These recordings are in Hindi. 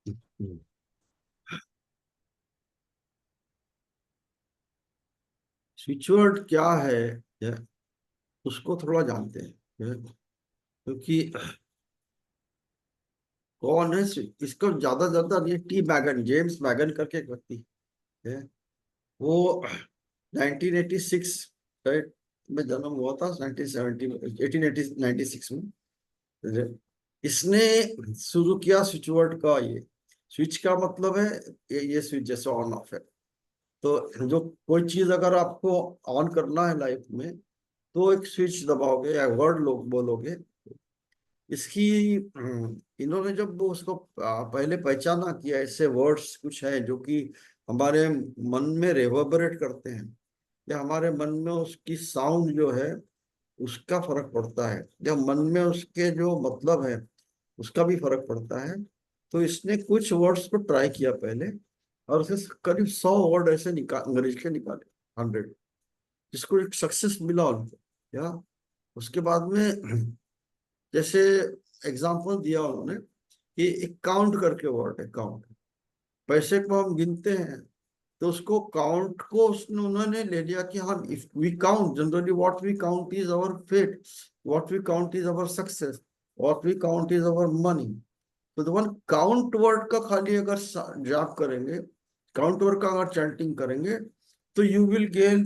हम्म। स्विच वर्ड क्या है, ये उसको थोड़ा जानते हैं, क्योंकि कौन है इसको ज्यादा ज्यादा, ये टी मैगन, जेम्स मैगन करके एक व्यक्ति है। वो 1986 राइट में जन्म हुआ था, 1970 में, 1896 में। इसने शुरू किया स्विच वर्ड का। ये स्विच का मतलब है, ये स्विच जैसे ऑन ऑफ है। तो जो कोई चीज अगर आपको ऑन करना है लाइफ में, तो एक स्विच दबाओगे या वर्ड लोग बोलोगे। इसकी इन्होंने जब वो उसको पहले पहचाना कि ऐसे वर्ड्स कुछ हैं जो कि हमारे मन में रेवर्बरेट करते हैं, या हमारे मन में उसकी साउंड जो है उसका फर्क पड़ता है, या मन में उसके जो मतलब है उसका भी फर्क पड़ता है। तो इसने कुछ वर्ड्स को ट्राई किया पहले, और उसे करीब 100 वर्ड ऐसे अंग्रेज के निकाले, 100, जिसको एक सक्सेस मिला उनको। या उसके बाद में जैसे एग्जांपल दिया उन्होंने कि एक काउंट करके वर्ड है, काउंट। पैसे को हम गिनते हैं, तो उसको काउंट को उसने उन्होंने ले लिया कि हम if we count generally, what we count is our fate, what we count is our success, what we count is our money. तो द वन काउंट वर्ड का खाली अगर जाप करेंगे, काउंट वर्ड का अगर चैंटिंग करेंगे, तो you will gain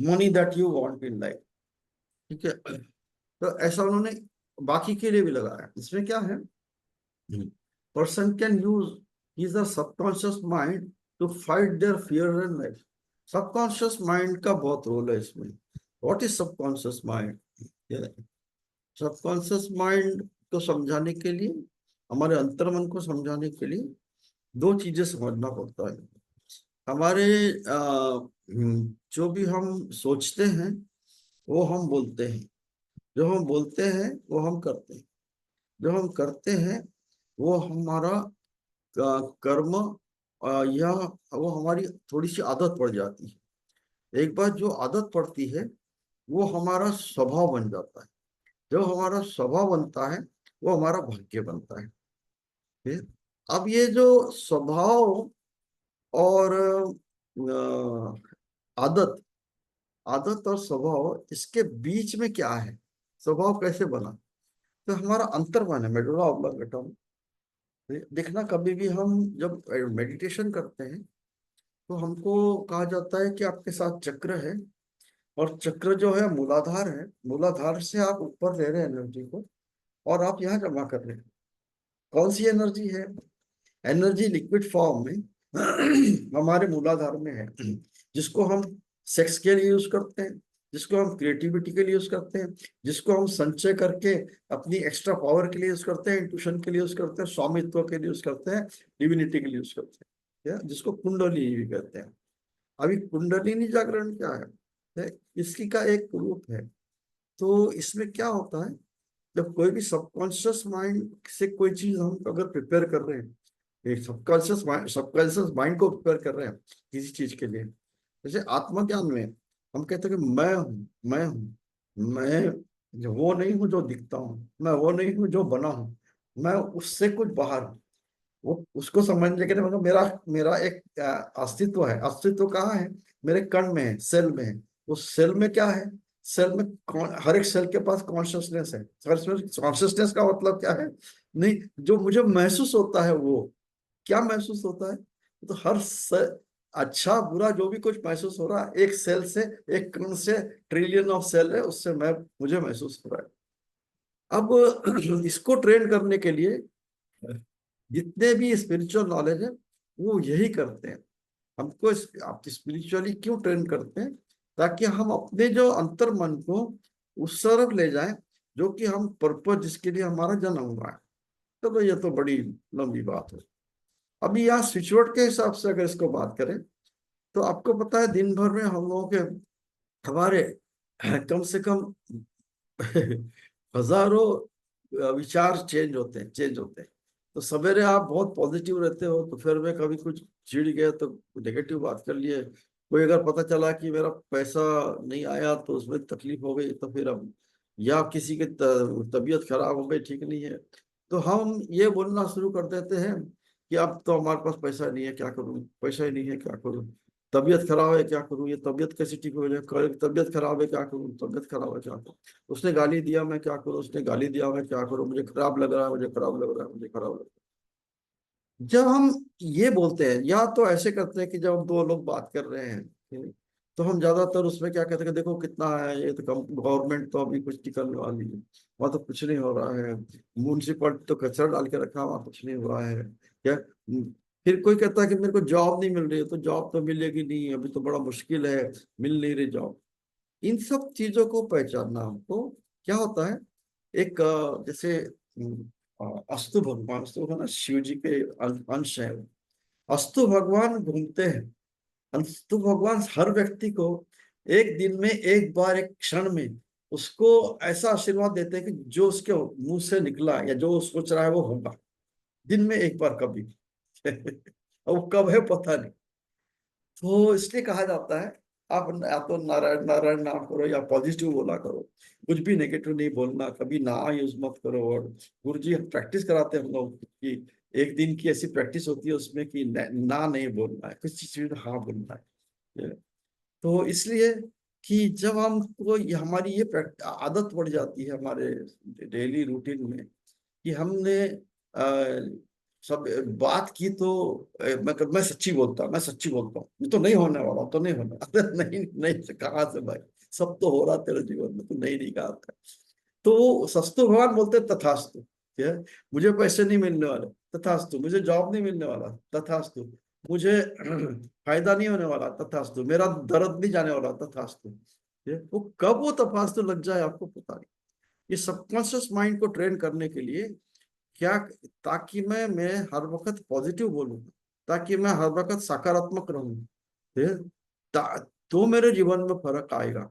money that you want in life. ठीक है। तो ऐसा उन्होंने बाकी के लिए भी लगाया। इसमें क्या है, person can use his or subconscious mind to fight their fear and life। Subconscious mind का बहुत रोल है इसमें। What is subconscious mind? Subconscious mind को समझाने के लिए, हमारे अंतर्मन को समझाने के लिए दो चीजें समझना पड़ता है। हमारे जो भी हम सोचते हैं वो हम बोलते हैं, जो हम बोलते हैं वो हम करते हैं, जो हम करते हैं वो हमारा कर्म, या वो हमारी थोड़ी सी आदत पड़ जाती है। एक बार जो आदत पड़ती है वो हमारा स्वभाव बन जाता है। जो हमारा स्वभाव बनता है वो हमारा भाग्य बनता है। फिर अब ये जो स्वभाव और आदत, आदत और स्वभाव, इसके बीच में क्या है, स्वभाव कैसे बना? तो हमारा अंतर्मन है, मेडुला ऑब्लिंगेटम। देखना, कभी भी हम जब मेडिटेशन करते हैं तो हमको कहा जाता है कि आपके साथ चक्र है, और चक्र जो है मूलाधार है, मूलाधार से आप ऊपर ले रहे हैं एनर्जी को, और आप यहाँ जमा कर रहे हैं। कौन सी एनर्जी है? एनर्जी लिक्विड फॉर्म में हमारे मूलाधार में है, जिसको हम सेक्स के लिए यूज करते हैं, जिसको हम क्रिएटिविटी के लिए यूज करते हैं, जिसको हम संचय करके अपनी एक्स्ट्रा पावर के लिए यूज करते हैं, इंट्यूशन के लिए यूज करते हैं, स्वामित्व के लिए यूज करते हैं, डिविनिटी के लिए यूज करते हैं, या जिसको कुंडली भी कहते हैं। अभी कुंडलिनी जागरण क्या है, इसकी का एक रूप है। तो इसमें क्या होता है, जब कोई भी सबकॉन्शियस माइंड से कोई चीज हम अगर प्रिपेयर कर रहे हैं, एक सबकॉन्शियस माइंड को प्रिपेयर कर रहे हैं किसी चीज के लिए। जैसे आत्मज्ञान में हम कहते हैं कि मैं हूँ, मैं हूँ, मैं वो नहीं हूँ जो दिखता हूँ, मैं वो नहीं हूँ जो बना हूँ, मैं उससे कुछ बाहर हूँ। वो उसको समझने के लिए मतलब मेरा मेरा एक अस्तित्व है। अस्तित्व कहाँ है? मेरे कण में है, सेल में है। उस सेल में क्या है? सेल में हर एक सेल के पास कॉन्शियसनेस है। कॉन्शियसनेस का मतलब क्या है? नहीं, जो मुझे महसूस होता है वो क्या महसूस होता है, तो अच्छा बुरा जो भी कुछ महसूस हो रहा है, एक सेल से, एक कण से, ट्रिलियन ऑफ सेल है उससे मैं, मुझे महसूस हो रहा है। अब इसको ट्रेन करने के लिए जितने भी स्पिरिचुअल नॉलेज है वो यही करते हैं। हमको आप स्पिरिचुअली क्यों ट्रेन करते हैं? ताकि हम अपने जो अंतर मन को उस तरफ ले जाएं, जो कि हम पर्पज जिसके लिए हमारा जन्म हुआ है। तो भाई ये तो बड़ी लंबी बात है। अभी यहाँ स्विचवर्ड के हिसाब से अगर इसको बात करें, तो आपको पता है दिन भर में हम लोगों के, हमारे कम से कम हजारों विचार चेंज होते हैं। तो सवेरे आप बहुत पॉजिटिव रहते हो, तो फिर में कभी कुछ चिढ़ गए तो नेगेटिव बात कर लिए। कोई अगर पता चला कि मेरा पैसा नहीं आया तो उसमें तकलीफ हो गई, तो फिर अब, या किसी की तबीयत खराब हो गई, ठीक नहीं है, तो हम ये बोलना शुरू कर देते हैं कि अब तो हमारे पास पैसा नहीं है, क्या करूं, पैसा ही नहीं है, क्या करूं, तबीयत खराब है, क्या करूं, ये तबीयत कैसे ठीक हो जाए, तबीयत खराब है, क्या करूं, तबीयत खराब है, क्या करूं, उसने गाली दिया, मैं क्या करूं, उसने गाली दिया, मैं क्या करूं, मुझे खराब लग रहा है, मुझे खराब लग रहा है, मुझे खराब लग रहा है। जब हम ये बोलते हैं, या तो ऐसे करते हैं कि जब दो लोग बात कर रहे हैं, तो हम ज्यादातर उसमें क्या कहते हैं कि देखो कितना है, ये तो कम, गवर्नमेंट तो अभी कुछ निकलने वाली है, वहां तो कुछ नहीं हो रहा है, म्यूनसिपलिटी तो कचरा डाल के रखा, वहां कुछ नहीं हुआ है क्या। फिर कोई कहता है कि मेरे को जॉब नहीं मिल रही है, तो जॉब तो मिलेगी नहीं, अभी तो बड़ा मुश्किल है, मिल नहीं रही जॉब। इन सब चीजों को पहचानना हमको, क्या होता है, एक जैसे अस्तु भगवान, अस्तु भगवान शिव जी के अंश है। अस्तु भगवान घूमते हैं, अस्तु भगवान हर व्यक्ति को एक दिन में एक बार, एक क्षण में उसको ऐसा आशीर्वाद देते हैं कि जो उसके मुंह से निकला या जो वो सोच रहा है वो होगा, दिन में एक बार कभी। और वो कब है पता नहीं। तो इसलिए कहा जाता है, आप या तो नारायण नारायण नाम करो या पॉजिटिव बोला करो, कुछ भी नेगेटिव नहीं बोलना, कभी ना यूज मत करो। और गुरु जी प्रैक्टिस कराते हैं हम लोग कि एक दिन की ऐसी प्रैक्टिस होती है उसमें कि ना नहीं बोलना है, कुछ चीज में हाँ बोलना है। तो इसलिए कि जब हमको हमारी ये आदत पड़ जाती है हमारे डेली रूटीन में, कि हमने सब बात की, तो मैं सच्ची बोलता, मैं सच्ची बोलता हूँ, ये तो नहीं होने वाला, तो नहीं होने वाला। नहीं नहीं से कहाँ से भाई, सब तो हो रहा तेरे जीवन में, तो नहीं नहीं कहा था। तो सस्तु भगवान बोलते हैं, तथास्तु। क्या, मुझे पैसे नहीं मिलने वाले, तथास्तु, मुझे जॉब नहीं मिलने वाला, तथास्तु, मुझे फायदा नहीं होने वाला, तथास्तु, मेरा दर्द नहीं जाने वाला, तथास्तु। वो कब वो तथास्तु लग जाए आपको पता नहीं। ये सबकॉन्शियस माइंड को ट्रेन करने के लिए क्या, ताकि मैं हर वक्त पॉजिटिव बोलूं, ताकि मैं हर वक्त सकारात्मक रहूं, फिर तो मेरे जीवन में फर्क आएगा।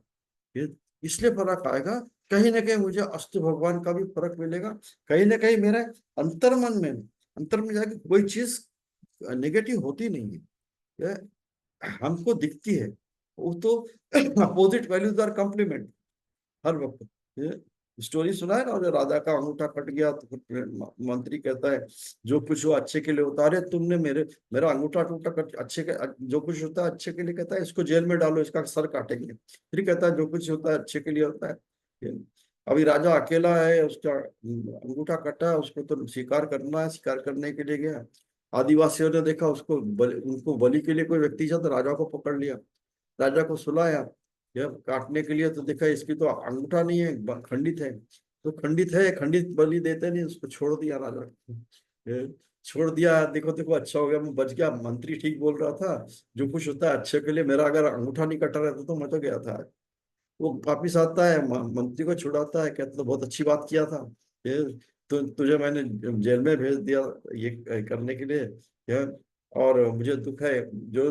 फिर इसलिए फर्क आएगा, कहीं ना कहीं मुझे अस्तु भगवान का भी फर्क मिलेगा, कहीं ना कहीं मेरे अंतर में जाके कोई चीज नेगेटिव होती नहीं है, हमको दिखती है। वो तो अपोजिट वैल्यूज आर कॉम्प्लीमेंट हर वक्त। ये स्टोरी सुना है ना, जो राजा का अंगूठा कट गया तो फिर मंत्री कहता है जो कुछ हुआ अच्छे के लिए होता है, अरे तुमने मेरा अंगूठा टूटा कट अच्छे के, जो कुछ होता है अच्छे के लिए, कहता है इसको जेल में डालो, इसका सर काटेंगे। फिर कहता है जो कुछ होता है अच्छे के लिए होता है। ये, अभी राजा अकेला है, उसका अंगूठा कटा है, उसको तो शिकार करना है, शिकार करने के लिए गया। आदिवासियों ने देखा उसको, उनको बलि के लिए कोई व्यक्ति था, तो राजा को पकड़ लिया, राजा को सुलाया जब काटने के लिए, तो देखा इसकी तो अंगूठा नहीं है, खंडित है। तो खंडित है, खंडित बलि देते नहीं, उसको छोड़ दिया राजा। ये छोड़ दिया, देखो देखो अच्छा हो गया, मैं बच गया, मंत्री ठीक बोल रहा था, जो कुछ होता है अच्छे के लिए, मेरा अगर अंगूठा नहीं कटा रहता तो मैं तो गया था। वो वापिस आता है, मंत्री को छुड़ाता है, कहता तो बहुत अच्छी बात किया था, ये तुझे मैंने जेल में भेज दिया ये करने के लिए, ये, और मुझे दुख है, जो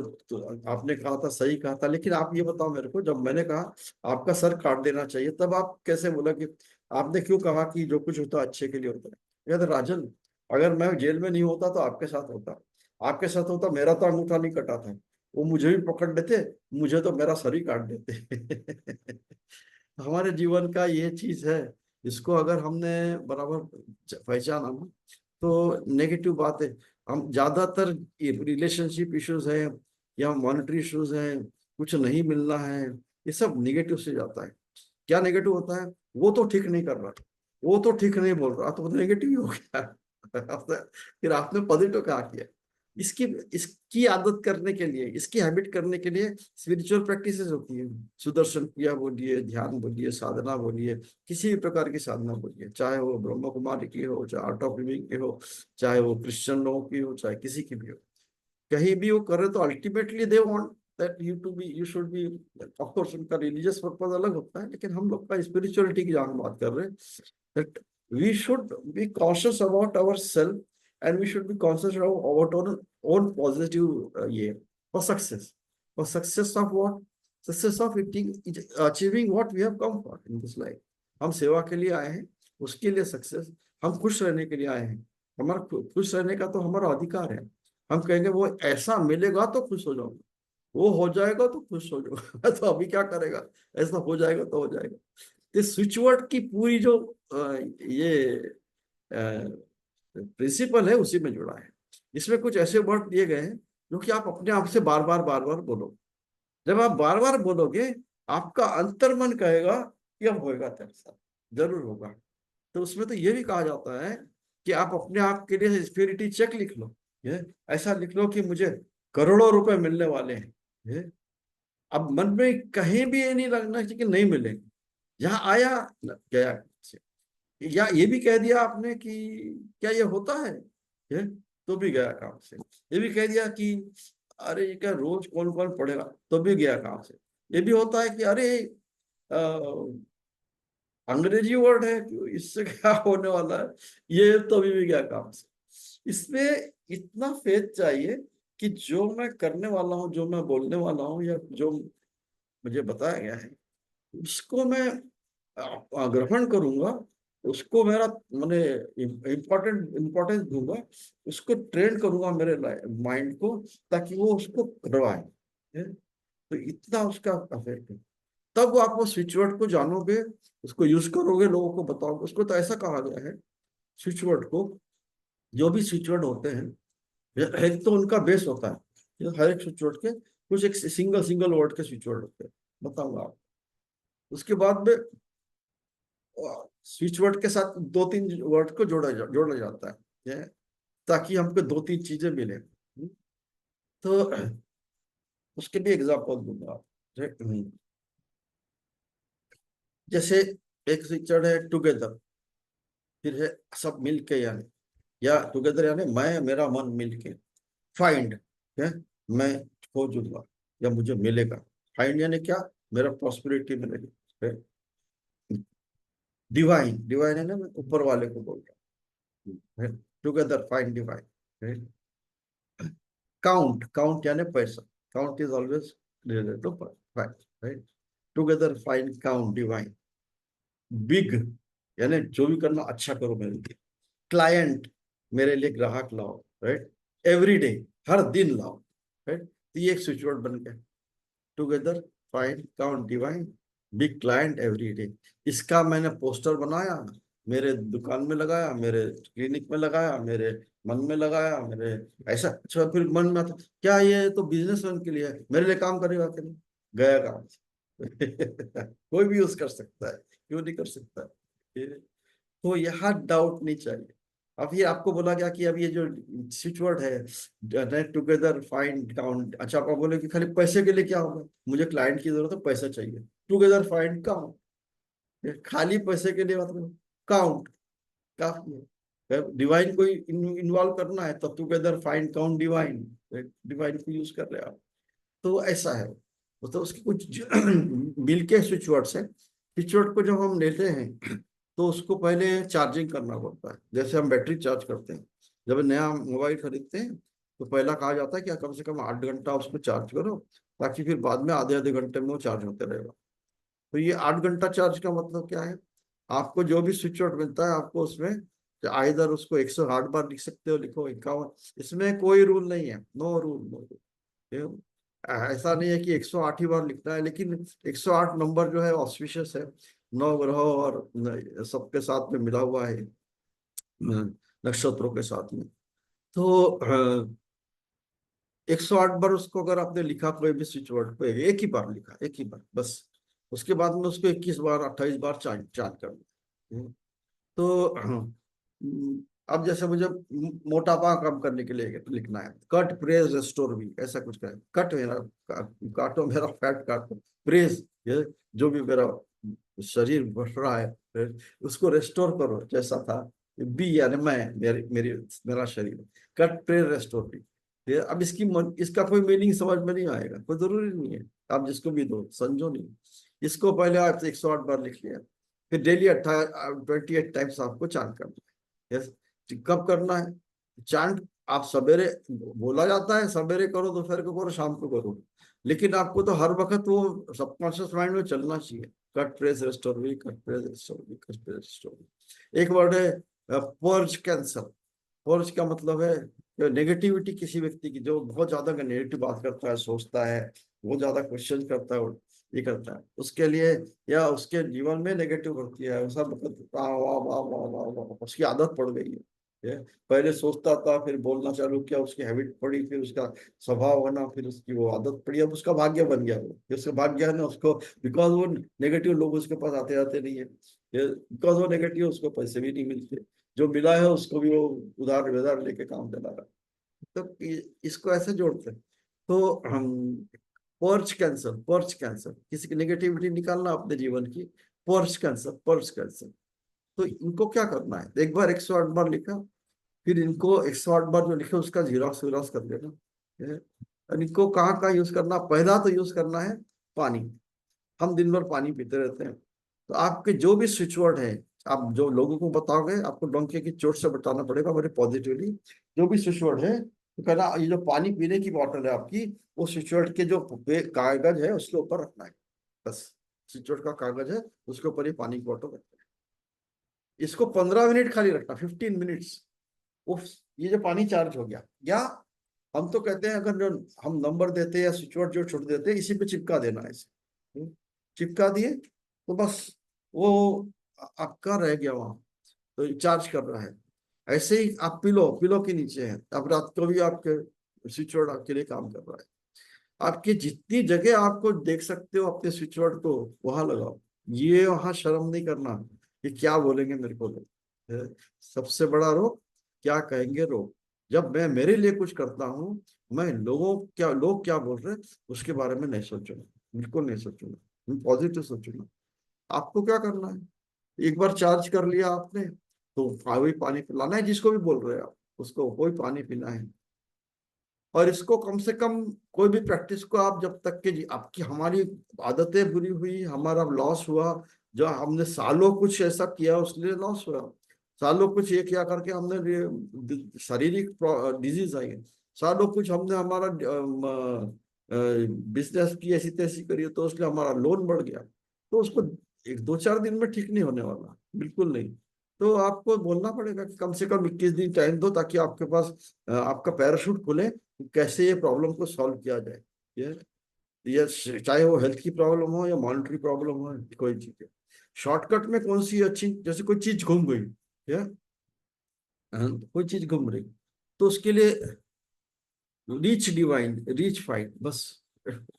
आपने कहा था सही कहा था, लेकिन आप ये बताओ मेरे को, जब मैंने कहा आपका सर काट देना चाहिए, तब आप कैसे बोला कि आपने क्यों कहा कि जो कुछ होता है अच्छे के लिए होता है। कहते राजन, अगर मैं जेल में नहीं होता तो आपके साथ होता, आपके साथ होता, मेरा तो अंगूठा नहीं कटा था, वो मुझे भी पकड़ लेते, मुझे तो मेरा सर ही काट देते। हमारे जीवन का ये चीज है, इसको अगर हमने बराबर पहचाना ना, तो नेगेटिव बात है, हम ज्यादातर रिलेशनशिप इश्यूज है या मॉनेटरी इश्यूज है, कुछ नहीं मिलना है, ये सब नेगेटिव से जाता है। क्या नेगेटिव होता है, वो तो ठीक नहीं कर रहा, वो तो ठीक नहीं बोल रहा, तो वो तो नेगेटिव ही हो गया। फिर आपने पॉजिटिव कहा किया। इसकी इसकी आदत करने के लिए, इसकी हैबिट करने के लिए स्पिरिचुअल प्रैक्टिसेस होती है, सुदर्शन क्रिया बोलिए, ध्यान बोलिए, साधना बोलिए, किसी भी प्रकार की साधना बोलिए, चाहे वो ब्रह्म कुमारी की हो, चाहे आर्ट ऑफ लिविंग की हो, चाहे वो क्रिश्चियन लोगों की हो, चाहे किसी की भी हो, कहीं भी वो करे तो ultimately they want that you should be, of course उनका रिलीजियस पर्पज अलग होता है, लेकिन हम लोग का स्पिरिचुअलिटी की जहाँ बात कर रहे हैं, that we should be conscious about our self, and we should be conscious about our own positive ये for success of what, success of eating, achieving what we have come for in this life। हम सेवा के लिए आए हैं, उसके लिए सक्सेस, हम खुश रहने के लिए आए हैं, हमारा खुश रहने का तो हमारा अधिकार है। हम कहेंगे वो ऐसा मिलेगा तो खुश हो जाऊंगा, वो हो जाएगा तो खुश हो जाऊंगा। तो अभी क्या करेगा, ऐसा हो जाएगा तो हो जाएगा। तो स्विच वर्ड की पूरी जो ये प्रिंसिपल है उसी में जुड़ा है। इसमें कुछ ऐसे वर्ड दिए गए हैं जो कि आप अपने आप से बार बार बोलो। जब आप बार बार बोलोगे, आपका अंतर्मन कहेगा कि अब होएगा तेरे साथ, जरूर होगा। तो उसमें तो ये भी कहा जाता है कि आप अपने आप के लिए स्पिरिटी चेक लिख लो। ये ऐसा लिख लो कि मुझे करोड़ों रुपए मिलने वाले हैं। ये अब मन में कहीं भी ये नहीं लगना चाहिए कि नहीं मिलेंगे। जहां आया गया। या ये भी कह दिया आपने कि क्या ये होता है, ये तो भी गया काम से। ये भी कह दिया कि अरे ये क्या रोज कौन कौन पढ़ेगा, तो भी गया काम से। ये भी होता है कि अरे अंग्रेजी वर्ड है कि इससे क्या होने वाला है, ये तो भी गया काम से। इसमें इतना फेथ चाहिए कि जो मैं करने वाला हूँ, जो मैं बोलने वाला हूँ, या जो मुझे बताया गया है, उसको मैं ग्रहण करूंगा। उसको मेरा मैंने इम्पोर्टेंट इम्पोर्टेंस दूंगा। उसको ट्रेन करूंगा मेरे माइंड को, ताकि वो उसको करवाए। तो इतना उसका अफेक्ट है। तब आप वो स्विच वर्ड को जानोगे, उसको यूज करोगे, लोगों को बताओगे। उसको तो ऐसा कहा गया है, स्विच वर्ड को, जो भी स्विच वर्ड होते हैं, एक तो उनका बेस होता है। हर एक स्विच वर्ड के कुछ एक सिंगल सिंगल वर्ड के स्विच वर्ड होते हैं, बताऊंगा आप। उसके बाद में स्विच वर्ड के साथ दो तीन वर्ड को जोड़ा जाता है, ताकि हमको दो तीन चीजें मिले। तो उसके भी एग्जाम्पल दूंगा। जैसे एक स्विच वर्ड है टुगेदर, फिर है सब मिलके, यानी या टुगेदर यानी मैं मेरा मन मिलके। फाइंड है, मैं खोजूंगा या मुझे मिलेगा। फाइंड यानी क्या, मेरा प्रॉस्पेरिटी मिलेगी। डिवाइन, डिवाइन है ना, मैं ऊपर वाले को बोल रहा हूँ। Together find divine. Count, count यानी पैसा। Count is always related to find, right. Together find count divine. Big यानी जो भी करना अच्छा करो मेरे लिए। क्लाइंट, मेरे लिए ग्राहक लाओ, राइट। एवरी डे, हर दिन लाओ, राइट। तो ये एक स्विच वर्ड बन गया, together find count divine big client every day. इसका मैंने पोस्टर बनाया, मेरे दुकान में लगाया, मेरे क्लिनिक में लगाया, मेरे मन में लगाया, मेरे ऐसा। अच्छा, फिर मन में आता क्या ये तो बिजनेसमैन के लिए है, मेरे लिए काम करेगा कि नहीं, गया काम। कोई भी यूज कर सकता है, क्यों नहीं कर सकता है। तो यहाँ डाउट नहीं चाहिए। अब ये आपको बोला गया कि अब ये जो स्विच वर्ड है टुगेदर फाइंड काउंट, अच्छा आप बोले कि खाली पैसे के लिए क्या होगा, मुझे क्लाइंट की जरूरत है, पैसा चाहिए, टुगेदर फाइंड काउंट। खाली पैसे के लिए मतलब काउंट काफी है। डिवाइन को इन्वॉल्व करना है तो together find count divine, divine को यूज कर रहे हैं आप। तो ऐसा है। तो उसके कुछ मिल के स्विच वर्ड्स है। स्विच वर्ड को जब हम लेते हैं तो उसको पहले चार्जिंग करना पड़ता है, जैसे हम बैटरी चार्ज करते हैं। जब नया मोबाइल खरीदते हैं तो पहला कहा जाता है कि कम से कम 8 घंटा उसको चार्ज करो, ताकि फिर बाद में आधे आधे घंटे में वो चार्ज होते रहेगा। तो ये 8 घंटा चार्ज का मतलब क्या है, आपको जो भी स्विच वर्ड मिलता है, आपको उसमें आइदर उसको 108 बार लिख सकते हो, लिखो 51। इसमें कोई रूल नहीं है, नो रूल, नो रूल। ऐसा नहीं है कि 108 ही बार लिखना है, लेकिन 108 नंबर जो है ऑस्पिशियस है, 9 ग्रहों और सबके साथ में मिला हुआ है, नक्षत्रों के साथ में। तो 108 बार उसको अगर आपने लिखा कोई भी स्विच वर्ड को, एक ही बार लिखा, एक ही बार बस। उसके बाद में उसको 21 बार 28 बार चार्ज चार्ज कर दिया। तो अब जैसे मुझे मोटापा कम करने के लिए लिखना है, कट प्रेस रेस्टोर भी, ऐसा कुछ का है। कट मेरा काटो, मेरा फैट काटो, प्रेस ये जो भी मेरा शरीर बढ़ रहा है, उसको रेस्टोर करो जैसा था। बी यानी मैं, मेरी मेरी मेरा शरीर, कट प्रेस रेस्टोर भी। अब इसका कोई मीनिंग समझ में नहीं आएगा, कोई जरूरी नहीं है, आप जिसको भी दो समझो नहीं। इसको पहले आप 108 बार लिख लिया, फिर डेली 28 टाइम्स आपको चांट करना है। यस, कब करना है चांट, आप सवेरे, बोला जाता है सवेरे करो, दोपहर को करो, शाम को करो, लेकिन आपको तो हर वक्त वो सबकॉन्शियस माइंड में चलना चाहिए। कट प्रेस रेस्टोर भी, कट प्रेस रेस्टोर भी, कट प्रेस रेस्टोर भी। एक वर्ड है पर्ज कैंसर। पर्ज का मतलब है नेगेटिविटी, किसी व्यक्ति की जो बहुत ज्यादा नेगेटिव बात करता है, सोचता है, बहुत ज्यादा क्वेश्चन करता है, ये करता है, उसके लिए, या उसके जीवन में नेगेटिव होती है, सब वाह वाह वाह वाह वाह वाह, उसकी आदत पड़ गई है, ये पहले सोचता था, फिर बोलना चालू किया, उसकी हैबिट पड़ी, फिर उसका स्वभाव बना, फिर उसकी वो आदत पड़ी, अब उसका भाग्य बन गया वो। फिर उसका भाग्य है ना उसको, बिकॉज वो नेगेटिव लोग उसके पास आते आते नहीं है, बिकॉज वो नेगेटिव, उसको पैसे भी नहीं मिलते, जो मिला है उसको भी वो उधार बेधार लेके काम चला रहा है। तो इसको ऐसे जोड़ते हैं। तो हम पर्च कैंसर, किसी की नेगेटिविटी निकालना अपने जीवन की, पर्च कैंसर। तो इनको क्या करना है, एक बार 108 बार लिखा, फिर इनको 108 बार जो लिखे उसका जीरोक्स वीरोक्स कर लेना है। और इनको कहाँ कहाँ यूज करना, पहला तो यूज करना है पानी। हम दिन भर पानी पीते रहते हैं, तो आपके जो भी स्विच वर्ड है, आप जो लोगों को बताओगे, आपको डोंके की चोट से बताना पड़ेगा मेरे पॉजिटिवली। जो भी स्विच वर्ड है तो कहना ये जो पानी पीने की बॉटल है आपकी, वो स्विच वर्ड के जो कागज है उसके ऊपर रखना है, बस। स्विच वर्ड का कागज है, उसके ऊपर ये पानी की बॉटल रखना है। इसको 15 मिनट खाली रखना, 15 मिनट्स। उफ, ये जो पानी चार्ज हो गया। या हम तो कहते हैं अगर जो हम नंबर देते हैं या स्विच वर्ड जो छोड़ देते हैं, इसी पे चिपका देना है इसे। चिपका दिए तो बस वो आपका रह गया वहां, तो चार्ज कर रहा है। ऐसे ही आप पिलो के नीचे है, अब रात को भी आपके स्विच वर्ड आपके लिए काम कर रहा है। आपकी जितनी जगह आपको देख सकते हो अपने स्विच वर्ड को, वहां लगाओ। ये वहां शर्म नहीं करना कि क्या बोलेंगे मेरे को लोग। सबसे बड़ा रोग, क्या कहेंगे लोग। जब मैं मेरे लिए कुछ करता हूँ, मैं लोग क्या बोल रहे हैं उसके बारे में नहीं सोचूंगा, बिल्कुल नहीं सोचूंगा। मैं पॉजिटिव सोचूंगा। आपको क्या करना है, एक बार चार्ज कर लिया आपने, तो वही पानी पिलाना है जिसको भी बोल रहे हैं आप, उसको वही पानी पीना है। और इसको कम से कम, कोई भी प्रैक्टिस को आप जब तक के आपकी हमारी आदतें बुरी हुई, हमारा लॉस हुआ, जो हमने सालों कुछ ऐसा किया उसके लिए लॉस हुआ, सालों कुछ ये किया करके हमने शारीरिक डिजीज आई है, सालों कुछ हमने हमारा बिजनेस की ऐसी तैसी करी है, तो उसके हमारा लोन बढ़ गया, तो उसको एक दो चार दिन में ठीक नहीं होने वाला, बिल्कुल नहीं। तो आपको बोलना पड़ेगा कि कम से कम 21 दिन टाइम दो, ताकि आपके पास आपका पैराशूट खुले, कैसे ये प्रॉब्लम को सॉल्व किया जाए। ये चाहे वो हेल्थ की प्रॉब्लम हो या मॉनेटरी प्रॉब्लम हो, कोई चीज है। शॉर्टकट में कौन सी अच्छी, जैसे कोई चीज घूम गई, या कोई चीज घूम रही, तो उसके लिए रीच डिवाइन, रीच फाइंड, बस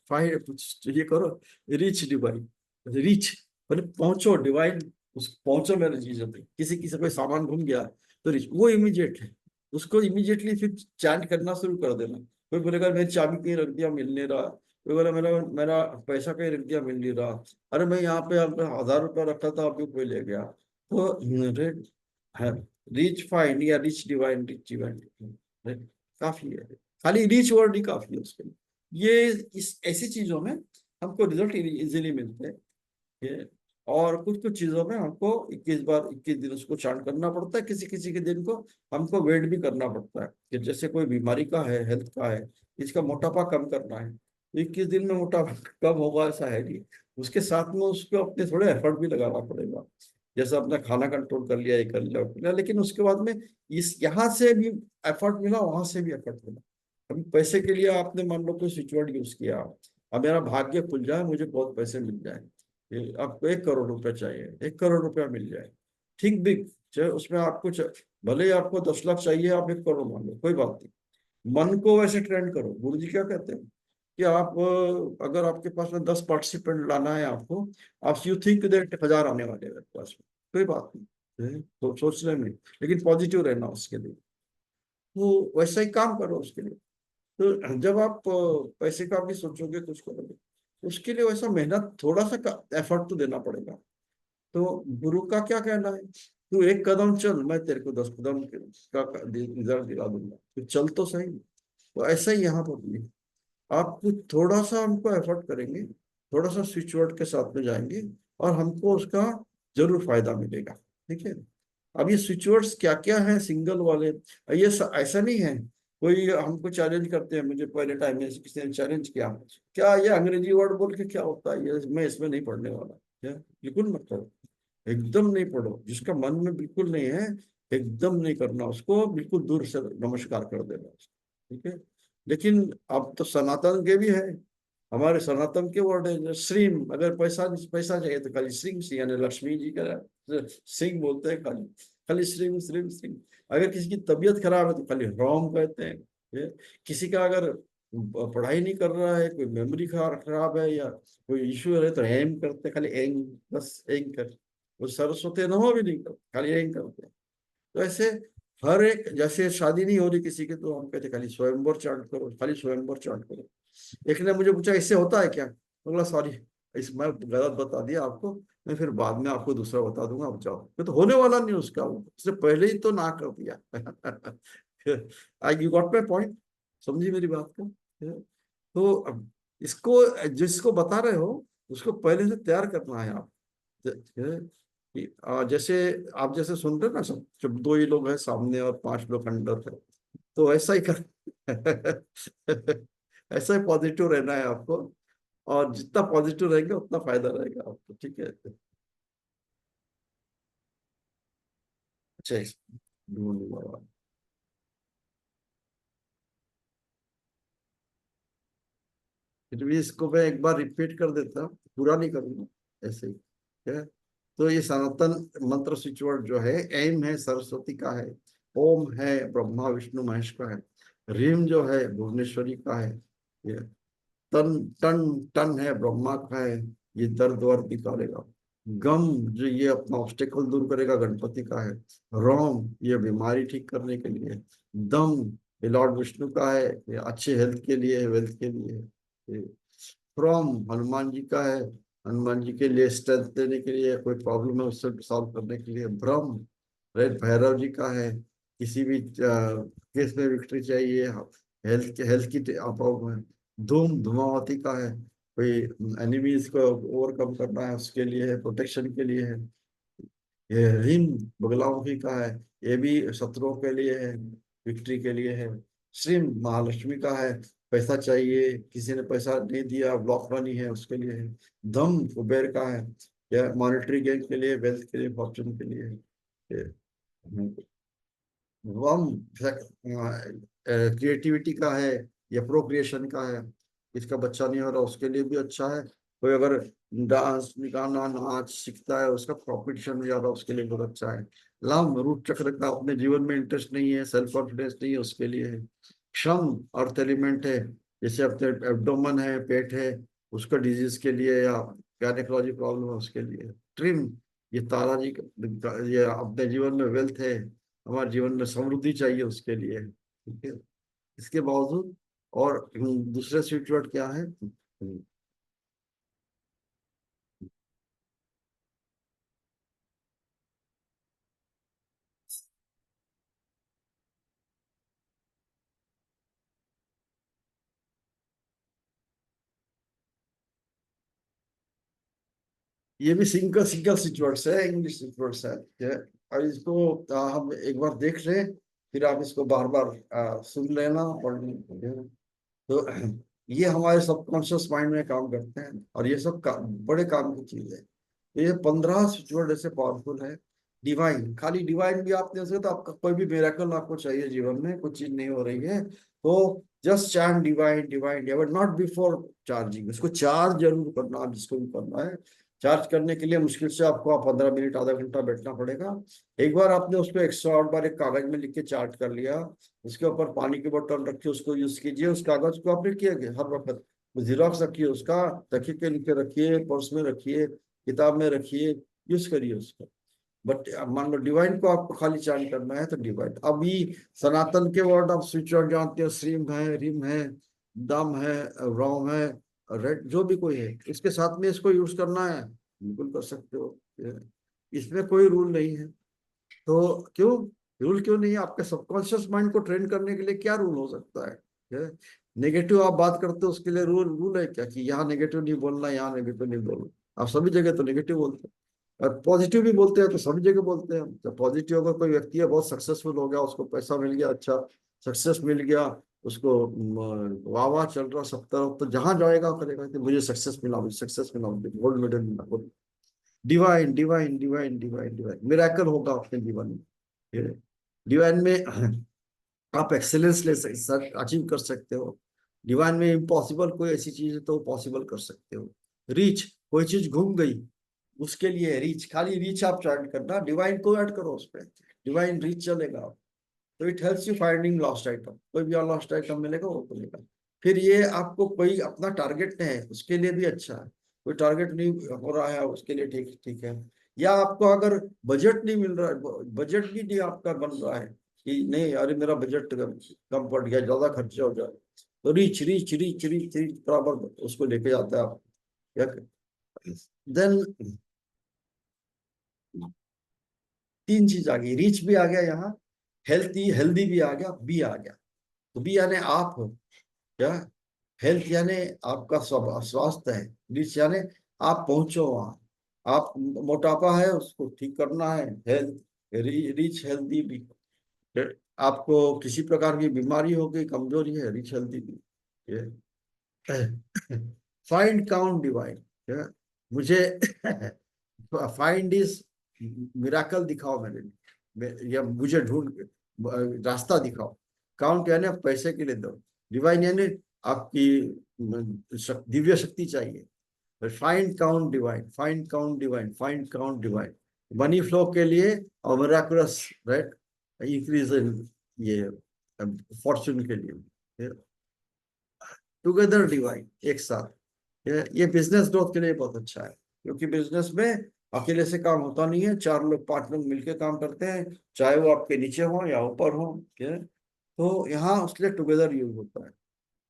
फाइंड, ये करो, रीच डिवाइन, रीच मतलब पहुंचो डिवाइन, उस पहुंचो मेरे चीजों पे। किसी किसी कोई सामान घूम गया तो रीच, वो इमीडिएट है, उसको इमीडिएटली फिर चैंट करना शुरू कर देना। कोई बोलेगा मेरी चाबी कहीं रख दिया, मिल नहीं रहा। कोई बोला मेरा मेरा पैसा कहीं रख दिया, मिल नहीं रहा। अरे मैं यहाँ पे 1000 रुपया रखा था, अभी कोई ले गया। तो है, रीच फाइंड या रीच डिवाइन, रीच डिवाइन काफी है। खाली रीच वर्ड ही काफी है उसके लिए। ये इस ऐसी चीजों में हमको रिजल्ट इजीली मिलते हैं। ये और कुछ कुछ चीजों में हमको 21 दिन उसको चार्ट करना पड़ता है, किसी किसी के दिन को हमको वेट भी करना पड़ता है, कि जैसे कोई बीमारी का है, हेल्थ का है, इसका मोटापा कम करना है, तो 21 दिन में मोटापा कम होगा ऐसा है नहीं। उसके साथ में उसको अपने थोड़े एफर्ट भी लगाना पड़ेगा, जैसे अपना खाना कंट्रोल कर लिया, ये कर लिया, लेकिन उसके बाद में इस यहाँ से भी एफर्ट मिला, वहां से भी एफर्ट मिला। अभी पैसे के लिए आपने मान लो कोई स्विच वर्ड यूज किया, अब मेरा भाग्य खुल जाए, मुझे बहुत पैसे मिल जाए, आपको 1 करोड़ रुपया चाहिए, 1 करोड़ रुपया मिल जाए, ठीक बिग, चाहे उसमें आपको भले ही आपको 10 लाख चाहिए, आप 1 करोड़ मान लो, कोई बात नहीं। मन को वैसे ट्रेंड करो। गुरु जी क्या कहते हैं कि आप अगर आपके पास में 10 पार्टिसिपेंट लाना है आपको, आप यू थिंक दैट 1000 आने वाले हैं मेरे पास में, कोई बात नहीं, तो सोचने में, लेकिन पॉजिटिव रहना उसके लिए। तो वैसा ही काम करो उसके लिए। तो जब आप पैसे का भी सोचोगे, कुछ करोगे, उसके लिए वैसा मेहनत, थोड़ा सा एफर्ट तो देना पड़ेगा। तो गुरु का क्या कहना है, तू एक कदम चल, मैं तेरे को 10 कदम का रिजल्ट दिला दूंगा, तो चल तो सही। तो ऐसा ही यहाँ पर भी आप कुछ थोड़ा सा हमको एफर्ट करेंगे, थोड़ा सा स्विच वर्ड के साथ में जाएंगे, और हमको उसका जरूर फायदा मिलेगा। ठीक है। अब ये स्विच वर्ड्स क्या क्या है सिंगल वाले, ये ऐसा नहीं है। कोई हमको चैलेंज करते हैं, मुझे पहले टाइम में किसी ने चैलेंज किया, क्या ये अंग्रेजी वर्ड बोल के क्या होता है, ये मैं इसमें नहीं पढ़ने वाला। क्या, बिल्कुल मत पढ़ो, एकदम नहीं पढ़ो, जिसका मन में बिल्कुल नहीं है, एकदम नहीं करना उसको, बिल्कुल दूर से नमस्कार कर देना उसको। ठीक है। लेकिन अब तो सनातन के भी है, हमारे सनातन के वर्ड है श्रीम, अगर पैसा पैसा चाहिए तो खाली सिंह, यानी लक्ष्मी जी का सिंह बोलते हैं खाली। खाली श्रीम श्रीम श्रीम। अगर किसी की तबीयत खराब है तो खाली रोम कहते हैं। ये किसी का अगर पढ़ाई नहीं कर रहा है, कोई मेमोरी खराब है या कोई इश्यू है तो एम करते हैं, खाली एंग, बस एंग कर। वो सरस्वती नमो भी नहीं करते, खाली एंग करते हैं। तो ऐसे हर एक, जैसे शादी नहीं हो रही किसी की तो हम कहते खाली स्वयंवर चांट करो, खाली स्वयंवर चांट करो। एक ने मुझे पूछा इससे होता है क्या, तो बोला सॉरी, इस मैं गलत बता दिया आपको, मैं फिर बाद में आपको दूसरा बता दूंगा, आप जाओ। ये तो होने वाला नहीं उसका, उससे पहले ही तो ना कर दिया। आई यू गॉट माई पॉइंट, समझी मेरी बात को। तो अब इसको, जिसको बता रहे हो उसको पहले से तैयार करना है आप। जैसे आप जैसे सुन रहे ना, सब जब दो ही लोग हैं सामने और पांच लोग अंदर है, तो ऐसा ही कर। ऐसा ही पॉजिटिव रहना है आपको, और जितना पॉजिटिव रहेंगे उतना फायदा रहेगा आपको, ठीक है। अच्छा, ढूंढूंगा। फिर भी इसको मैं एक बार रिपीट कर देता हूँ, पूरा नहीं करूंगा, ऐसे ही, ठीक है। तो ये सनातन मंत्र स्विच वर्ड जो है, एम है सरस्वती का है, ओम है ब्रह्मा विष्णु महेश का है, रीम जो है भुवनेश्वरी का है, ये तन टन टन है ब्रह्मा का है, ये दर्द वर्द निकालेगा। गम जो ये अपना ऑब्स्टेकल दूर करेगा, गणपति का है। रोम ये बीमारी ठीक करने के लिए है। दम ये लॉर्ड विष्णु का है, ये अच्छे हेल्थ के लिए है, वेल्थ के लिए है। फ्रॉम हनुमान जी का है, हनुमान जी के लिए स्ट्रेंथ देने के लिए, कोई प्रॉब्लम है उससे सॉल्व करने के लिए। ब्रह्म रेड भैरव जी का है, किसी भी केस में विक्ट्री चाहिए, हेल्थ की प्रॉब्लम है। धूम धुमावती का है, कोई एनिमीज को ओवरकम करना है उसके लिए है, प्रोटेक्शन के लिए है। ये रीम बगलामुखी का है, ये भी शत्रुओं के लिए है, विक्ट्री के लिए है। श्रीम महालक्ष्मी का है, पैसा चाहिए, किसी ने पैसा नहीं दिया, ब्लॉक मनी है, उसके लिए है। धम कुबेर का है, या मॉनेटरी गेन के लिए, वेल्थ के लिए, फॉर्चून के लिए है। ये, वम क्रिएटिविटी का है, या प्रोक्रिएशन का है, इसका बच्चा नहीं हो रहा उसके लिए भी अच्छा है। कोई अगर डांस गाना नाच सीखता है, उसका कॉम्पिटिशन में ज्यादा, उसके लिए बहुत अच्छा है। लम रूट चक्र का अपने जीवन में इंटरेस्ट नहीं है, सेल्फ कॉन्फिडेंस नहीं है, उसके लिए है। क्षम अर्थ एलिमेंट है, जैसे अपने एब्डोमन है, पेट है, उसका डिजीज के लिए, या गायनेकोलॉजी प्रॉब्लम है उसके लिए। ट्रिम ये तारा जी ये अपने जीवन में वेल्थ है, हमारे जीवन में समृद्धि चाहिए उसके लिए, ठीक है। इसके बावजूद और दूसरे स्वीट वर्ड क्या है? ये भी सिंगल सिंगल स्विच है, इंग्लिश स्विच वर्ड्स है, ठीक है। और इसको हम एक बार देख लें, फिर आप इसको बार बार सुन लेना, पढ़ लेना। तो ये हमारे सबकॉन्शियस माइंड में काम करते हैं, और ये सब बड़े काम की चीज है। तो ये 15 स्विच वर्ड ऐसे पावरफुल है। डिवाइन, खाली डिवाइन भी आप दे सकते, तो आपका कोई भी मिरेकल आपको चाहिए जीवन में, कुछ चीज नहीं हो रही है, तो just chant divine divine but not before charging. उसको चार्ज जरूर करना, आप जिसको भी करना है। चार्ज करने के लिए मुश्किल से आपको 15 मिनट आधा घंटा बैठना पड़ेगा। एक बार आपने उसको 108 बार एक कागज में लिख के चार्ज कर लिया, उसके ऊपर पानी की बोतल रखिए, उसको यूज कीजिए, उस कागज को आप लिखिए हर वक्त, जीरोक्स रखिए उसका, तकिए के नीचे रखिए, पर्स में रखिए, किताब में रखिए, यूज करिए उसको। बट मान लो डिवाइन को आपको खाली चार्ज करना है, तो डिवाइन अभी सनातन के वर्ड आप स्विच वर्ड जानते हो, श्रीम है, रिम है, दम है, रोम है, रेड, जो भी कोई है, इसके साथ में इसको यूज करना है, बिल्कुल कर सकते हो। इसमें कोई रूल नहीं है। तो क्यों रूल क्यों नहीं है? आपके सबकॉन्शियस माइंड को ट्रेन करने के लिए क्या रूल हो सकता है? नेगेटिव आप बात करते हो, उसके लिए रूल रूल है क्या कि यहाँ नेगेटिव नहीं बोलना, यहाँ नेगेटिव नहीं बोलना? आप सभी जगह तो नेगेटिव बोलते हैं, और पॉजिटिव भी बोलते हैं तो सभी जगह बोलते हैं। जब पॉजिटिव अगर कोई व्यक्ति है, बहुत सक्सेसफुल हो गया, उसको पैसा मिल गया, अच्छा सक्सेस मिल गया, उसको वाह वाह चल रहा सब तरफ, तो जहां जाएगा करेगा कि मुझे सक्सेस मिला, मुझे सक्सेस मिला, मुझे गोल्ड मेडल मिला। Divine divine divine divine divine miracle होगा अपने जीवन में। डिवाइन में आप एक्सेलेंस ले सकते, अचीव कर सकते हो। डिवाइन में इम्पॉसिबल कोई ऐसी चीज है तो पॉसिबल कर सकते हो। रीच, कोई चीज घूम गई, उसके लिए रीच, खाली रीच आप ऐड करना, डिवाइन को ऐड करो उस पर। डिवाइन रीच चलेगा। तो it helps you finding lost item, कोई भी लॉस्ट आइटम मिलेगा वो मिलेगा। फिर ये आपको कोई अपना टारगेट नहीं है उसके लिए भी अच्छा है, कोई टारगेट नहीं हो रहा है उसके लिए ठीक ठीक है। या आपको अगर बजट नहीं मिल रहा है, बजट भी नहीं आपका बन रहा है कि नहीं अरे मेरा बजट कम पड़ गया, ज्यादा खर्चा हो जाए, तो reach reach reach reach reach बराबर उसको लेके जाता है आप। देन तीन चीज आ गई, रीच भी आ गया यहाँ, हेल्थी हेल्दी भी आ गया, बी आ गया। तो बी यानी आप हो क्या, हेल्थ यानी आपका स्वास्थ्य है, रीच यानी आप पहुंचो वहां, आप मोटापा है उसको ठीक करना है, हेल्थ रीच हेल्दी भी। आपको किसी प्रकार की बीमारी हो गई, कमजोरी है, रीच हेल्दी भी। फाइंड काउंट डिवाइड, मुझे फाइंड इज मिराकल दिखाओ मेरे लिए, या मुझे ढूंढ रास्ता दिखाओ। काउंट यानी आप पैसे के लिए दो, डिवाइन यानी आपकी दिव्य शक्ति चाहिए। Find count divine, find count divine, find count divine, money flow के लिए और मिराकुलस राइट इंक्रीज इन ये फॉर्चून के लिए, टुगेदर डिवाइन एक साथ। ये बिजनेस ग्रोथ के लिए बहुत अच्छा है, क्योंकि बिजनेस में अकेले से काम होता नहीं है, चार लोग पांच लोग मिलकर काम करते हैं, चाहे वो आपके नीचे हो या ऊपर हो। तो यहाँ उसके लिए टुगेदर यूज होता है,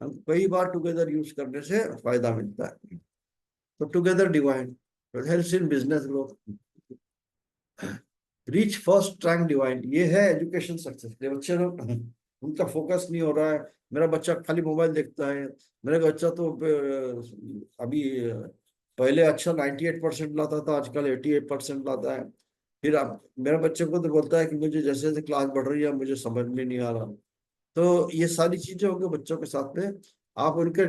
हम कई बार टुगेदर यूज करने से फायदा मिलता है। तो together divine helps in business growth. Reach first rank divine, ये है एजुकेशन सक्सेस के बच्चे लोग, उनका फोकस नहीं हो रहा है, मेरा बच्चा खाली मोबाइल देखता है, मेरा बच्चा तो अभी पहले अच्छा 98% लाता था, आजकल 88% लाता है। फिर अब मेरा बच्चे को तो बोलता है कि मुझे जैसे जैसे क्लास बढ़ रही है मुझे समझ में नहीं आ रहा। तो ये सारी चीजें होंगी बच्चों के साथ में, आप उनके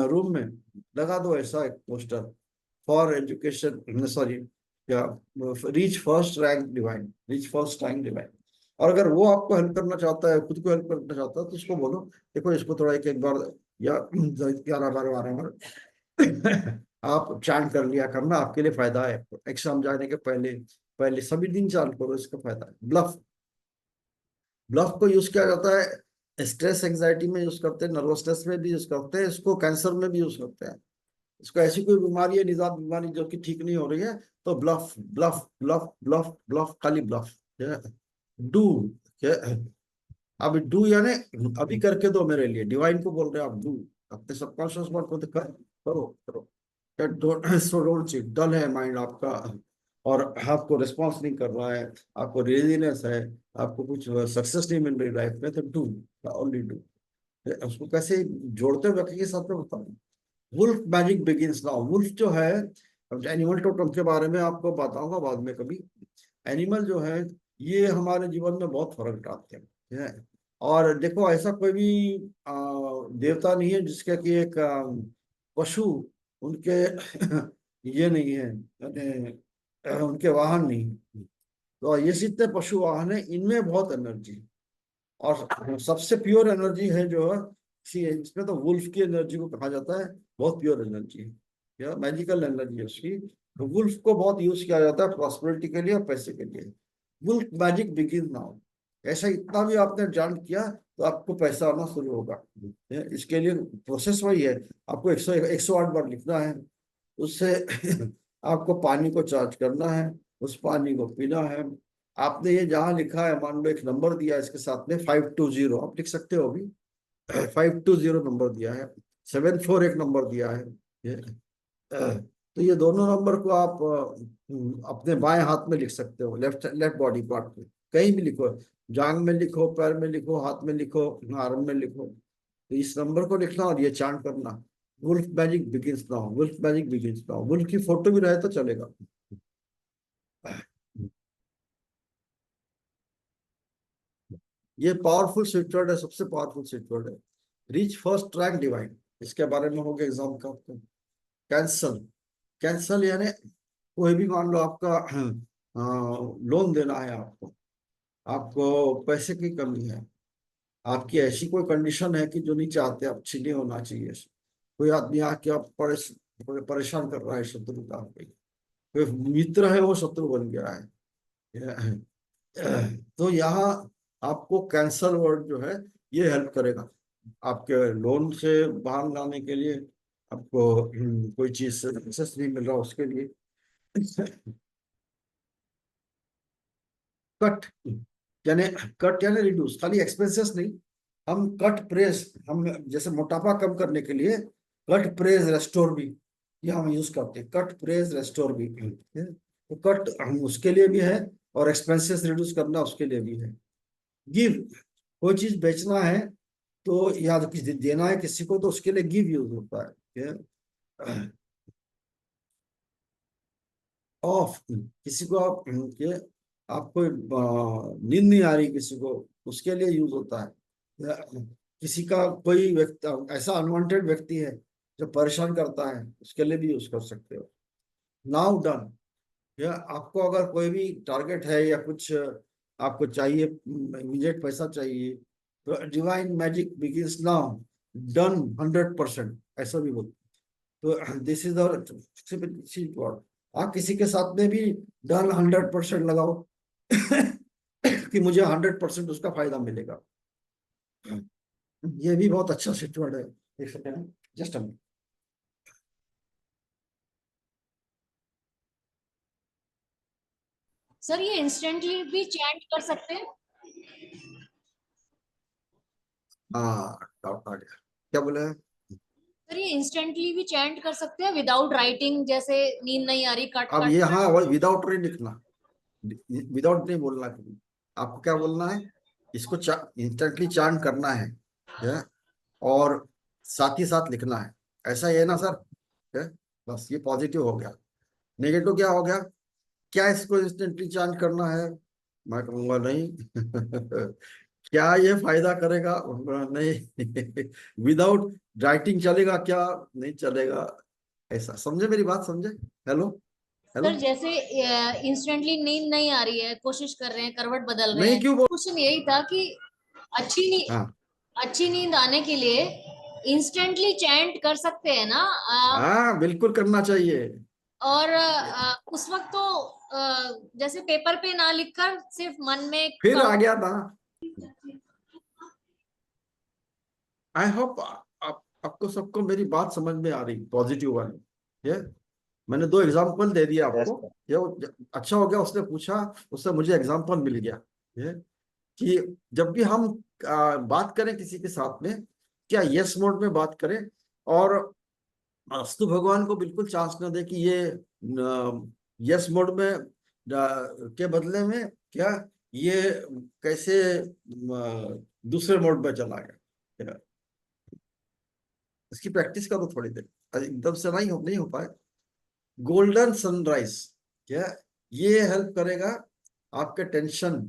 रूम में लगा दो ऐसा एक पोस्टर, फॉर एजुकेशन सॉरी क्या, reach first rank divine, reach first rank divine. और अगर वो आपको हेल्प करना चाहता है, खुद को हेल्प करना चाहता है, तो उसको बोलो देखो इसको थोड़ा एक एक बार या 11 बार 12 बार आप चांट कर लिया करना, आपके लिए फायदा है, एग्जाम जाने के पहले पहले सभी दिन चांट करो, इसका फायदा है। ब्लफ, ब्लफ को यूज किया जाता है स्ट्रेस एंजाइटी में यूज करते हैं, नर्वसनेस में भी यूज करते हैं, इसको कैंसर में भी यूज करते हैं। इसको ऐसी कोई बीमारी है, निजात बीमारी जो कि ठीक नहीं हो रही है, तो bluff bluff bluff bluff bluff, खाली ब्लफ। डू, अब डू यानी अभी करके दो मेरे लिए, डिवाइन को बोल रहे हैं आप डू, अपने सबकॉन्शियस माइंड को कर करो करो। डोंट सो डोंट चीट, डल है माइंड आपका और आपको रिस्पॉन्स नहीं कर रहा है, आपको रेजीनेस है, आपको कुछ सक्सेस नहीं मिल रही लाइफ में, तो डू, ओनली डू। उसको कैसे जोड़ते हो व्यक्ति के साथ में बताओ। Wolf magic begins now, wolf जो है, एनिमल टोटम के बारे में आपको बताऊंगा बाद में कभी। एनिमल जो है ये हमारे जीवन में बहुत फर्क डालते हैं, ठीक है? और देखो ऐसा कोई भी देवता नहीं है जिसका कि एक पशु उनके ये नहीं है, यानी उनके वाहन नहीं। तो ये जितने पशु वाहन है इनमें बहुत एनर्जी, और सबसे प्योर एनर्जी है जो है इसमें तो वुल्फ की एनर्जी को कहा जाता है, बहुत प्योर एनर्जी है, या मैजिकल एनर्जी है उसकी। तो वुल्फ को बहुत यूज किया जाता है प्रॉस्पेरिटी के लिए और पैसे के लिए। वुल्फ मैजिक बिगिन नाउ, ऐसा इतना भी आपने जान किया तो आपको पैसा आना शुरू होगा। इसके लिए प्रोसेस वही है, आपको 108 बार लिखना है, उससे आपको पानी को चार्ज करना है, उस पानी को पीना है। आपने ये जहां लिखा है, मान लो एक नंबर दिया है इसके साथ में 520, आप लिख सकते हो अभी, 520 नंबर दिया है, 74 एक नंबर दिया है। ये तो ये दोनों नंबर को आप अपने बाएं हाथ में लिख सकते हो, लेफ्ट लेफ्ट बॉडी पार्ट पे कहीं भी लिखो, जांग में लिखो, पैर में लिखो, हाथ में लिखो, आर्म में लिखो। तो इस नंबर को लिखना और ये चांट करना, wolf magic begins now, wolf magic begins now. Wolf की फोटो भी रहे तो चलेगा। ये पावरफुल स्विच वर्ड है, सबसे पावरफुल स्विच वर्ड है। रीच फर्स्ट ट्रैक डिवाइन, इसके बारे में हो गया एग्जाम का आपको। कैंसल, कैंसल यानी कोई भी मान लो आपका लोन देना है आपको, आपको पैसे की कमी है, आपकी ऐसी कोई कंडीशन है कि जो नहीं चाहते, आप अच्छी नहीं होना चाहिए, कोई आदमी आके आप परेशान कर रहा है, शत्रु का कोई कोई मित्र है वो शत्रु बन गया है, तो यहाँ आपको कैंसल वर्ड जो है ये हेल्प करेगा आपके लोन से बाहर लाने के लिए। आपको कोई चीज से सक्सेस नहीं मिल रहा उसके लिए। कट यानी कट यानी रिड्यूस, खाली एक्सपेंसेस नहीं, हम कट प्रेस, हम जैसे मोटापा कम करने के लिए कट प्रेस रेस्टोर भी ये हम यूज करते हैं, कट प्रेस रेस्टोर भी। तो कट हम उसके लिए भी है और एक्सपेंसेस रिड्यूस करना उसके लिए भी है। गिव, कोई चीज बेचना है तो या तो किसी देना है किसी को तो उसके लिए गिव यूज होता है। ऑफ, किसी को आप के आपको नींद नहीं आ रही किसी को उसके लिए यूज होता है। या किसी का कोई व्यक्ति ऐसा अनवांटेड व्यक्ति है जो परेशान करता है उसके लिए भी यूज कर सकते हो। नाउ डन, या आपको अगर कोई भी टारगेट है या कुछ आपको चाहिए, इमीडिएट पैसा चाहिए, तो divine magic begins now, done 100%, ऐसा भी बोलते हैं। तो दिस इज और आप किसी के साथ में भी डन 100% लगाओ कि मुझे 100% उसका फायदा मिलेगा। ये भी बहुत अच्छा सिचुएशन है, देख सकते हैं जस्ट। सर ये इंस्टेंटली भी चैंट कर सकते हैं? हाँ, डाउट आ गया, क्या बोले हैं? सर ये इंस्टेंटली भी चैंट कर सकते हैं विदाउट राइटिंग, जैसे नींद नहीं आ रही कट अब कट ये कट। हाँ विदाउट नहीं लिखना, विदाउट नहीं बोलना कभी। आपको क्या बोलना है, इसको इंस्टेंटली चार्न करना है, और साथ ही साथ लिखना है, ऐसा ही है ना सर? है? बस ये पॉजिटिव हो गया। नेगेटिव क्या हो गया, क्या इसको इंस्टेंटली चार्न करना है? मैं कहूँगा नहीं। क्या ये फायदा करेगा? नहीं। विदाउट राइटिंग चलेगा क्या? नहीं चलेगा। ऐसा समझे, मेरी बात समझे? Hello, hello. सर जैसे इंस्टेंटली नींद नहीं आ रही है, कोशिश कर रहे हैं, करवट बदल रहे नहीं हैं, क्यों बोल, क्वेश्चन यही था कि अच्छी नींद, हाँ अच्छी नींद आने के लिए इंस्टेंटली चैंट कर सकते हैं ना? हाँ बिल्कुल करना चाहिए। और उस वक्त तो जैसे पेपर पे ना लिखकर सिर्फ मन में फिर आ काउंट। गया था। आई होप आपको सबको मेरी बात समझ में आ रही, पॉजिटिव वाली। ये मैंने दो एग्जांपल दे दिया यस आपको। सर। ये अच्छा हो गया उसने पूछा, उससे मुझे एग्जांपल मिल गया। ये कि जब भी हम बात करें किसी के साथ में, क्या यस मोड में बात करें, और अस्तु भगवान को बिल्कुल चांस न दे कि ये यस मोड में के बदले में क्या ये कैसे दूसरे मोड में चला गया। इसकी प्रैक्टिस करो थोड़ी देर, एकदम से नहीं हो पाए। गोल्डन सनराइज, क्या ये हेल्प करेगा आपके tension,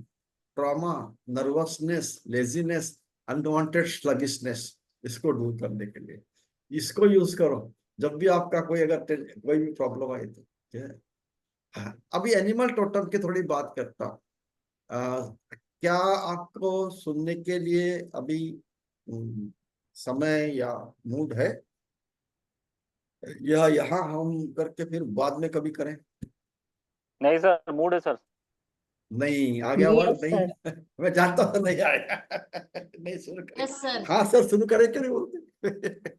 trauma, nervousness, laziness, unwanted sluggishness, इसको दूर करने के लिए इसको यूज करो जब भी आपका कोई अगर कोई भी प्रॉब्लम आए तो। क्या है? हाँ, अभी एनिमल टोटम की थोड़ी बात करता हूँ। क्या आपको सुनने के लिए अभी समय या मूड है, या यहाँ हम करके फिर बाद में कभी करें? नहीं सर, मूड है सर। नहीं आ गया वर्ड यस नहीं। सर। मैं जानता था नहीं आएगा। नहीं शुरू करें। Yes sir. हाँ सर शुरू करें, क्यों नहीं बोलते?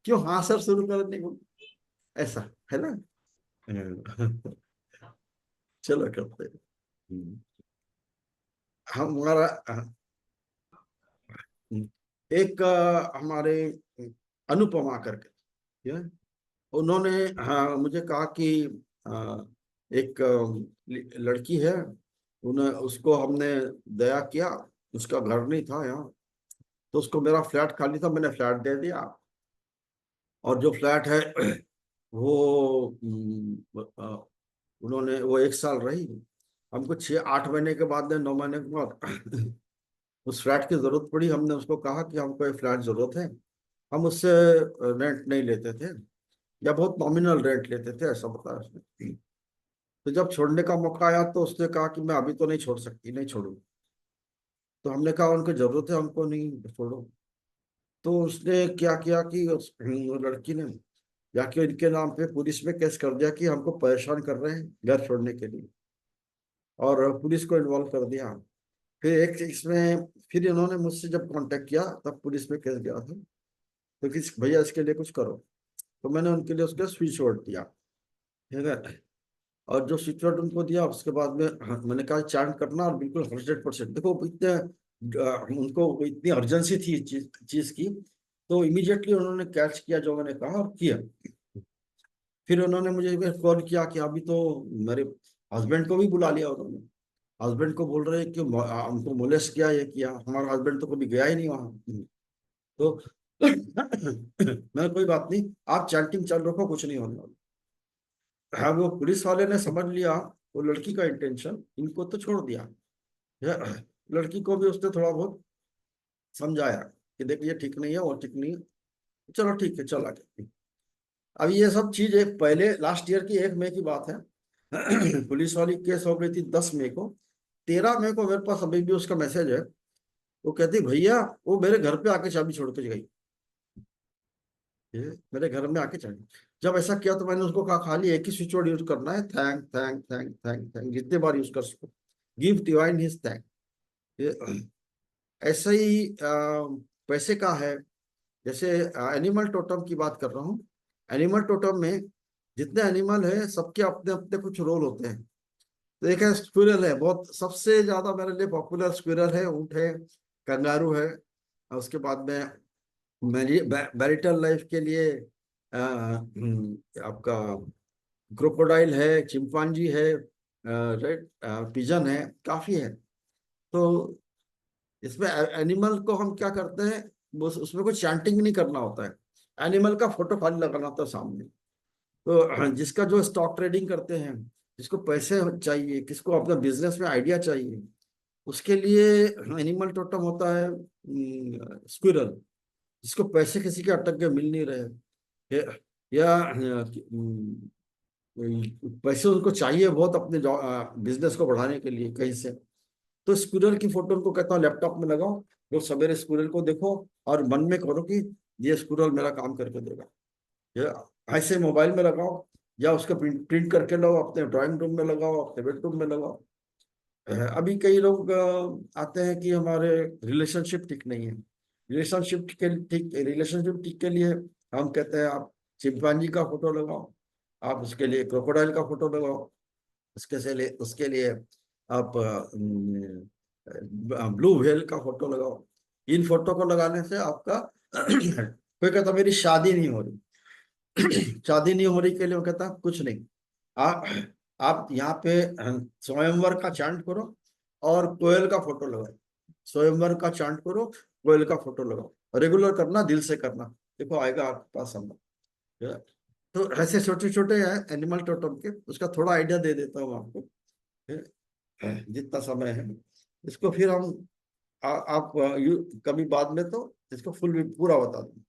क्यों हाँ सर शुरू करें नहीं बोलते, ऐसा है ना? चलो करते हैं। हमारा एक हमारे अनुपमा करके, ये, उन्होंने हाँ मुझे कहा कि एक लड़की है, उन्हें उसको हमने दया किया, उसका घर नहीं था यहाँ, तो उसको मेरा फ्लैट खाली था, मैंने फ्लैट दे दिया। और जो फ्लैट है वो उन्होंने वो 1 साल रही, हमको 6-8 महीने के बाद 9 महीने के बाद उस फ्लैट की जरूरत पड़ी, हमने उसको कहा कि हमको एक फ्लैट जरूरत है। हम उससे रेंट नहीं लेते थे, या बहुत नॉमिनल रेंट लेते थे, ऐसा बताया उसने। तो जब छोड़ने का मौका आया तो उसने कहा कि मैं अभी तो नहीं छोड़ सकती, नहीं छोड़ूंगी। तो हमने कहा उनको जरूरत है, हमको नहीं छोड़ो। तो उसने क्या किया कि वो लड़की ने जाके इनके नाम पे पुलिस में केस कर दिया कि हमको परेशान कर रहे हैं घर छोड़ने के लिए। और पुलिस को इन्वॉल्व कर दिया। फिर एक इसमें फिर इन्होंने मुझसे जब कांटेक्ट किया तब पुलिस में केस गया था, तो किस भैया इसके लिए कुछ करो। तो मैंने उनके लिए उसका स्विच वर्ड दिया, ठीक है। और जो स्विच वर्ड उनको दिया उसके बाद में, हाँ, मैंने कहा चैंट करना और बिल्कुल 100%। देखो इतने उनको इतनी अर्जेंसी थी इस चीज की, तो इमीडिएटली उन्होंने कैच किया जो मैंने कहा और किया। फिर उन्होंने मुझे कॉल किया कि अभी तो मेरे हस्बैंड को भी बुला लिया उन्होंने। हस्बैंड को बोल रहे हैं कि हमको मोलेस्ट किया, ये किया। हमारा हस्बैंड तो कभी गया ही नहीं वहां। तो मैं, कोई बात नहीं, आप चैंटिंग चालू रखो, कुछ नहीं होने वाला। हाँ, वो पुलिस वाले ने समझ लिया वो लड़की का इंटेंशन, इनको तो छोड़ दिया। लड़की को भी उसने थोड़ा बहुत समझाया कि देख ये ठीक नहीं है, वो ठीक नहीं है, चलो ठीक है, चल आगे। अब ये सब चीज एक पहले लास्ट ईयर की 1 मई की बात है। पुलिस वाली केस हो गई थी 10 मई को। 13 मई को मेरे पास अभी भी उसका मैसेज है। वो कहती भैया वो मेरे घर पे आके चाबी छोड़ के गई। ये मेरे घर में आके चढ़ी। जब ऐसा किया तो मैंने उसको कहा खाली एक ही स्विच वर्ड यूज करना है, thank thank thank thank thank, जितने बार यूज कर सको। Give divine his thank. ऐसा ही पैसे का है। जैसे एनिमल टोटम की बात कर रहा हूँ। एनिमल टोटम में जितने एनिमल है सबके अपने अपने कुछ रोल होते हैं। तो एक है स्क्विरल है, बहुत सबसे ज्यादा मेरे लिए पॉपुलर स्क्विरल है, ऊंट है, कंगारू है। और उसके बाद में मैरिटल लाइफ के लिए आपका क्रोकोडाइल है, चिंपांजी है, रेड पिजन है, काफी है। तो इसमें एनिमल को हम क्या करते हैं, उसमें कोई चैंटिंग नहीं करना होता है। एनिमल का फोटो खाली लगाना होता है सामने। तो जिसका जो स्टॉक ट्रेडिंग करते हैं, जिसको पैसे चाहिए, किसको अपना बिजनेस में आइडिया चाहिए, उसके लिए एनिमल टोटम होता है स्क्विरल। जिसको पैसे किसी के अटक के मिल नहीं रहे, या पैसे उनको चाहिए बहुत अपने बिजनेस को बढ़ाने के लिए कहीं से, तो स्क्विरल की फोटो उनको कहता हूँ लैपटॉप में लगाओ। रोज सवेरे स्क्विरल को देखो और मन में करो कि ये स्क्विरल मेरा काम करके देगा। या ऐसे मोबाइल में लगाओ, या उसका प्रिंट प्रिंट करके लो, अपने ड्राइंग रूम में लगाओ, अपने बेडरूम में लगाओ। अभी कई लोग आते हैं कि हमारे रिलेशनशिप ठीक नहीं है। रिलेशनशिप ठीक के लिए हम कहते हैं आप चिंपांजी का फोटो लगाओ, आप उसके लिए क्रोकोडाइल का फोटो लगाओ, उसके लिए आप ब्लू व्हेल का फोटो लगाओ। इन फोटो को लगाने से आपका कोई कहता मेरी शादी नहीं हो रही। शादी नहीं हो रही के लिए वो कहता कुछ नहीं, आप आप यहाँ पे स्वयंवर का चांट करो और कोयल का फोटो लगाओ। स्वयंवर का चांट करो, कोयल का फोटो लगाओ, रेगुलर करना, दिल से करना, देखो आएगा आपके पास समझ। तो ऐसे छोटे छोटे हैं एनिमल टोटम के, उसका थोड़ा आइडिया दे देता हूँ आपको, जितना समय है। इसको फिर हम आप कभी बाद में तो इसको फुल भी पूरा बता दूँ।